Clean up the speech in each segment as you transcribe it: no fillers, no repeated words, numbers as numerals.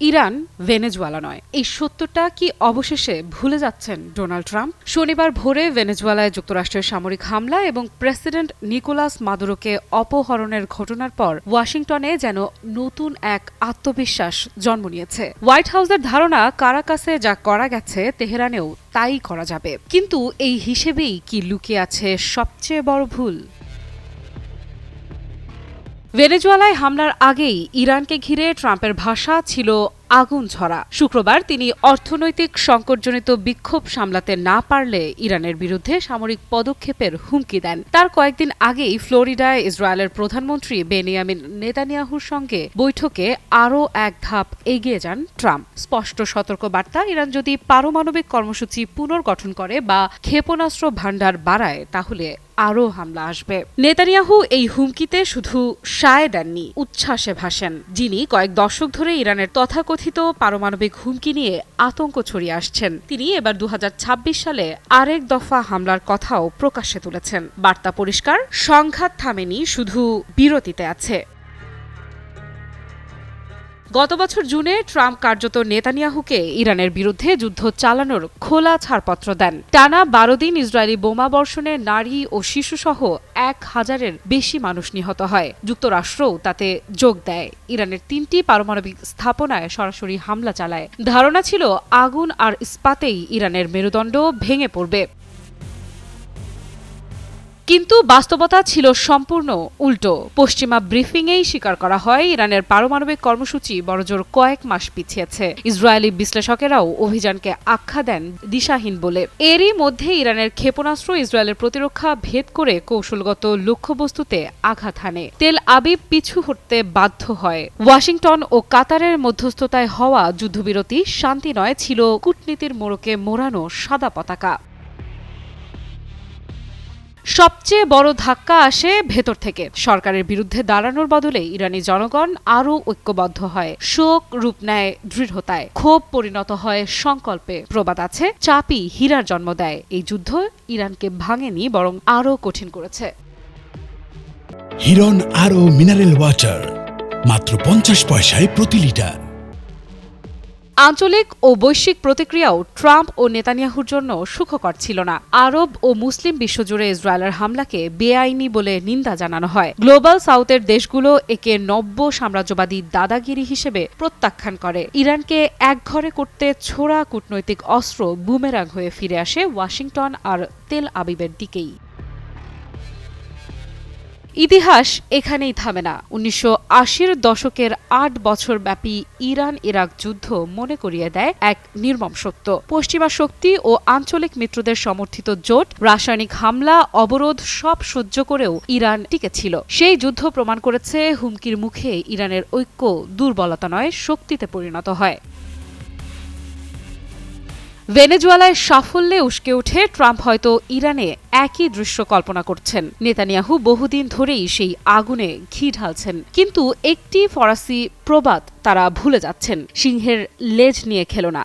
Iran Venezuela নয়। এই সত্যটা কি অবশেষে ভুলে যাচ্ছেন ডোনাল্ড ট্রাম্প? শনিবার ভোরে ভেনেজুয়েলায় যুক্তরাষ্ট্রের সামরিক হামলা এবং প্রেসিডেন্ট নিকোলাস মাদুরোকে অপহরণের ঘটনার পর ওয়াশিংটনে যেন নতুন এক আত্মবিশ্বাস জন্ম নিয়েছে। হোয়াইট হাউসের ধারণা, কারাকাসে যা করা গেছে তেহরানেও তাই করা যাবে। কিন্তু এই হিসেবেই কি লুকিয়ে আছে সবচেয়ে বড় ভুল? ভেনেজুয়েলায় হামলার আগেই ইরানকে ঘিরে ট্রাম্পের ভাষা ছিল আগুন ঝরা। শুক্রবার তিনি অর্থনৈতিক সংকটজনিত বিক্ষোভ সামলাতে না পারলে ইরানের বিরুদ্ধে সামরিক পদক্ষেপের হুমকি দেন। তার কয়েকদিন আগেই ফ্লোরিডায় ইসরায়েলের প্রধানমন্ত্রী বেনিয়ামিন নেতানিয়াহুর সঙ্গে বৈঠকে আরও এক ধাপ এগিয়ে যান ট্রাম্প। স্পষ্ট সতর্কবার্তা, ইরান যদি পারমাণবিক কর্মসূচি পুনর্গঠন করে বা ক্ষেপণাস্ত্র ভান্ডার বাড়ায় তাহলে আরও হামলা আসবে। নেতানিয়াহু এই হুমকিতে শুধু সায় দেননি, উচ্ছ্বাসে ভাসেন। যিনি কয়েক দশক ধরে ইরানের তথাকথিত পারমাণবিক হুমকি নিয়ে আতঙ্ক ছড়িয়ে আসছেন, তিনি এবার 2026 সালে আরেক দফা হামলার কথাও প্রকাশ্যে তুলেছেন। বার্তা পরিষ্কার, সংঘাত থামেনি, শুধু বিরতিতে আছে। গত বছর জুনে ট্রাম্প কার্যত নেতানিয়াহুকে ইরানের বিরুদ্ধে যুদ্ধ চালানোর খোলা ছাড়পত্র দেন। টানা 12 দিন ইসরায়েলি বোমা বর্ষণে নারী ও শিশুসহ 1000-এর বেশি মানুষ নিহত হয়। যুক্তরাষ্ট্রও তাতে যোগ দেয়। ইরানের 3টি পারমাণবিক স্থাপনায় সরাসরি হামলা চালায়। ধারণা ছিল আগুন আর ইস্পাতেই ইরানের মেরুদণ্ড ভেঙে পড়বে। কিন্তু বাস্তবতা ছিল সম্পূর্ণ উল্টো। পশ্চিমা ব্রিফিংয়েই স্বীকার করা হয় ইরানের পারমাণবিক কর্মসূচি বড়জোর কয়েক মাস পিছিয়েছে। ইসরায়েলি বিশ্লেষকেরাও অভিযানকে আখ্যা দেন দিশাহীন বলে। এরই মধ্যে ইরানের ক্ষেপণাস্ত্র ইসরায়েলের প্রতিরক্ষা ভেদ করে কৌশলগত লক্ষ্যবস্তুতে আঘাত হানে। তেল আবিব পিছু হটতে বাধ্য হয়। ওয়াশিংটন ও কাতারের মধ্যস্থতায় হওয়া যুদ্ধবিরতি শান্তি নয়, ছিল কূটনীতির মোড়কে মোড়ানো সাদা পতাকা। সবচেয়ে বড় ধাক্কা আসে ভেতর থেকে। সরকারের বিরুদ্ধে দাঁড়ানোর বদলে ইরানি জনগণ আরও ঐক্যবদ্ধ হয়। শোক রূপ নেয় দৃঢ়তায়, ক্ষোভ পরিণত হয় সংকল্পে। প্রবাদ আছে, চাপই হীরার জন্ম দেয়। এই যুদ্ধ ইরানকে ভাঙেনি, বরং আরও কঠিন করেছে। হিরন আরও মিনারেল ওয়াটার মাত্র 50 পয়সায় প্রতি লিটার। আঞ্চলিক ও বৈশ্বিক প্রতিক্রিয়াও ট্রাম্প ও নেতানিয়াহুর জন্য সুখকর ছিল না। আরব ও মুসলিম বিশ্বজুড়ে ইসরায়েলের হামলাকে বেআইনি বলে নিন্দা জানানো হয়। গ্লোবাল সাউথের দেশগুলো একে নব্য সাম্রাজ্যবাদী দাদাগিরি হিসেবে প্রত্যাখ্যান করে। ইরানকে একঘরে করতে ছোড়া কূটনৈতিক অস্ত্র বুমেরাং হয়ে ফিরে আসে ওয়াশিংটন আর তেল আবিবের দিকেই। ইতিহাস এখানেই থামে না। 1980-র দশকের 8 বছর ব্যাপী ইরান ইরাক যুদ্ধ মনে করিয়ে দেয় এক নির্মম সত্য। পশ্চিমা শক্তি ও আঞ্চলিক মিত্রদের সমর্থিত জোট, রাসায়নিক হামলা, অবরোধ সব সহ্য করেও ইরান টিকেছিল। সেই যুদ্ধ প্রমাণ করেছে হুমকির মুখে ইরানের ঐক্য দুর্বলতা নয়, শক্তিতে পরিণত হয়। ভেনেজুয়েলায় সাফল্যে উস্কে উঠে ট্রাম্প হয়তো ইরানে একই দৃশ্য কল্পনা করছেন। নেতানিয়াহু বহুদিন ধরেই সেই আগুনে ঘি ঢালছেন। কিন্তু একটি ফরাসি প্রবাদ তারা ভুলে যাচ্ছেন, সিংহের লেজ নিয়ে খেলো না।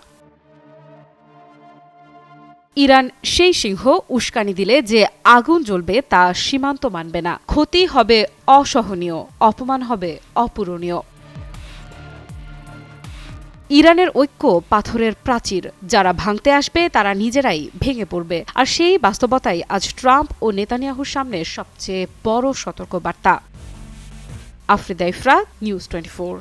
ইরান সেই সিংহ, উস্কানি দিলে যে আগুন জ্বলবে তা সীমান্ত মানবে না। ক্ষতি হবে অসহনীয়, অপমান হবে অপূরণীয়। ইরানের ঐক্য পাথরের প্রাচীর, যারা ভাঙতে আসবে তারা নিজেরাই ভেঙে পড়বে। আর সেই বাস্তবতাই আজ ট্রাম্প ও নেতানিয়াহুর সামনে সবচেয়ে বড় সতর্কবার্তা। আফরিদা ইফরা, নিউজ 24।